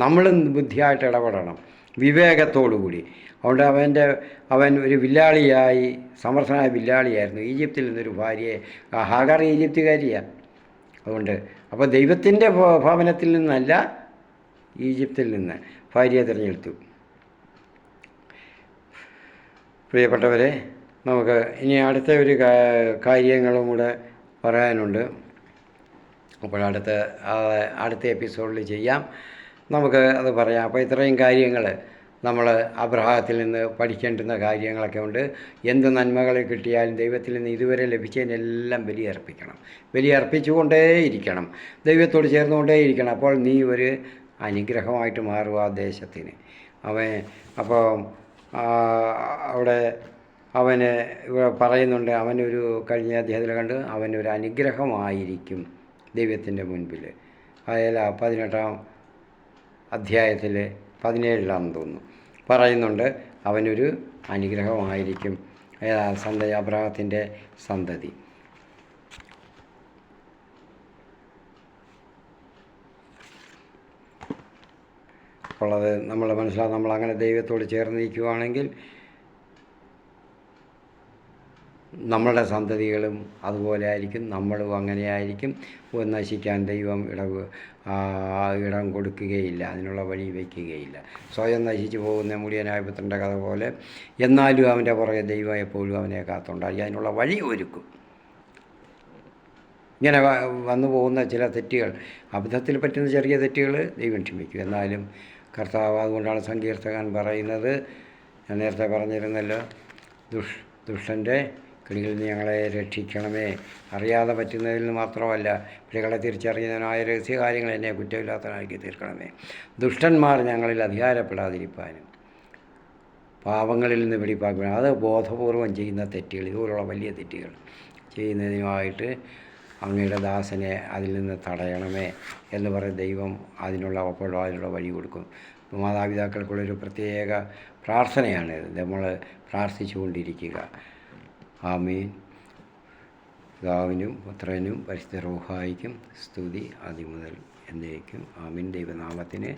നമ്മളും ബുദ്ധിയായിട്ട് ഇടപെടണം, വിവേകത്തോടു കൂടി. അതുകൊണ്ട് അവൻ ഒരു വില്ലാളിയായി, സമർത്ഥനായ വില്ലാളിയായിരുന്നു. ഈജിപ്തിൽ നിന്നൊരു ഭാര്യയെ, ഹാഗർ ഈജിപ്തുകാരിയാണ്. അതുകൊണ്ട് അപ്പോൾ ദൈവത്തിൻ്റെ ഭവനത്തിൽ നിന്നല്ല, ഈജിപ്തിൽ നിന്ന് ഭാര്യയെ തിരഞ്ഞെടുത്തു. പ്രിയപ്പെട്ടവരെ, നമുക്ക് ഇനി അടുത്ത ഒരു കാര്യങ്ങളും കൂടെ പറയാനുണ്ട്. അപ്പോൾ അടുത്ത എപ്പിസോഡിൽ ചെയ്യാം, നമുക്ക് അത് പറയാം. അപ്പോൾ ഇത്രയും കാര്യങ്ങൾ നമ്മൾ അബ്രഹാത്തിൽ നിന്ന് പഠിക്കേണ്ടുന്ന കാര്യങ്ങളൊക്കെ ഉണ്ട്. എന്ത് നന്മകൾ കിട്ടിയാലും ദൈവത്തിൽ നിന്ന് ഇതുവരെ ലഭിച്ചതിനെല്ലാം ബലിയർപ്പിക്കണം. ബലിയർപ്പിച്ചുകൊണ്ടേയിരിക്കണം, ദൈവത്തോട് ചേർന്നുകൊണ്ടേയിരിക്കണം. അപ്പോൾ നീ ഒരു അനുഗ്രഹമായിട്ട് മാറുക ആ ദേശത്തിന്. അപ്പോൾ അവിടെ അവന് പറയുന്നുണ്ട്, അവനൊരു കഴിഞ്ഞ അധ്യായത്തിൽ കണ്ട് അവനൊരു അനുഗ്രഹമായിരിക്കും ദൈവത്തിൻ്റെ മുൻപിൽ. അതിൽ 18-ാം അധ്യായത്തിൽ 17-ാം തോന്നുന്നു പറയുന്നുണ്ട്, അവനൊരു അനുഗ്രഹമായിരിക്കും അബ്രഹാത്തിൻ്റെ സന്തതി. അപ്പോൾ അത് നമ്മൾ മനസ്സിലാകും. നമ്മളങ്ങനെ ദൈവത്തോട് ചേർന്നിരിക്കുകയാണെങ്കിൽ നമ്മളുടെ സന്തതികളും അതുപോലെ ആയിരിക്കും, നമ്മളും അങ്ങനെയായിരിക്കും. നശിക്കാൻ ദൈവം ഇടം കൊടുക്കുകയില്ല, അതിനുള്ള വഴി വയ്ക്കുകയില്ല. സ്വയം നശിച്ചു പോകുന്ന മുടിയനായ പുത്രൻ്റെ കഥ പോലെ. എന്നാലും അവൻ്റെ പുറകെ ദൈവം എപ്പോഴും അവനെ കാത്തുണ്ടായി അതിനുള്ള വഴി ഒരുക്കും. ഇങ്ങനെ വന്നു പോകുന്ന ചില തെറ്റുകൾ, അബദ്ധത്തിൽ പറ്റുന്ന ചെറിയ തെറ്റുകൾ ദൈവം ക്ഷമിക്കും. എന്നാലും കർത്താവ്, അതുകൊണ്ടാണ് സങ്കീർത്തകൻ പറയുന്നത്, ഞാൻ നേരത്തെ പറഞ്ഞിരുന്നല്ലോ, ദുഷ്ടൻ്റെ കിളിയിൽ നിന്ന് ഞങ്ങളെ രക്ഷിക്കണമേ. അറിയാതെ പറ്റുന്നതിൽ നിന്ന് മാത്രമല്ല, പിഴകളെ തിരിച്ചറിയുന്നതിനായ രഹസ്യകാര്യങ്ങൾ എന്നെ കുറ്റമില്ലാത്തവനാക്കി തീർക്കണമേ. ദുഷ്ടന്മാർ ഞങ്ങളിൽ അധികാരപ്പെടാതിരിക്കാനും പാപങ്ങളിൽ നിന്ന് വെടിപ്പാക്കണം. അത് ബോധപൂർവം ചെയ്യുന്ന തെറ്റുകൾ, ഇതുപോലുള്ള വലിയ തെറ്റുകൾ ചെയ്യുന്നതിനുമായിട്ട് അങ്ങയുടെ ദാസനെ അതിൽ നിന്ന് തടയണമേ എന്ന് പറയും. ദൈവം അതിനുള്ള വഴി കൊടുക്കും. മാതാപിതാക്കൾക്കുള്ളൊരു പ്രത്യേക പ്രാർത്ഥനയാണിത്. നമ്മൾ പ്രാർത്ഥിച്ചു കൊണ്ടിരിക്കുക. ആമീൻ. പിതാവിനും പുത്രനും പരിശുദ്ധ റൂഹായിക്കും സ്തുതി ആദിമുതൽ എന്നേക്കും. ആമീൻ. ദൈവനാമത്തിന്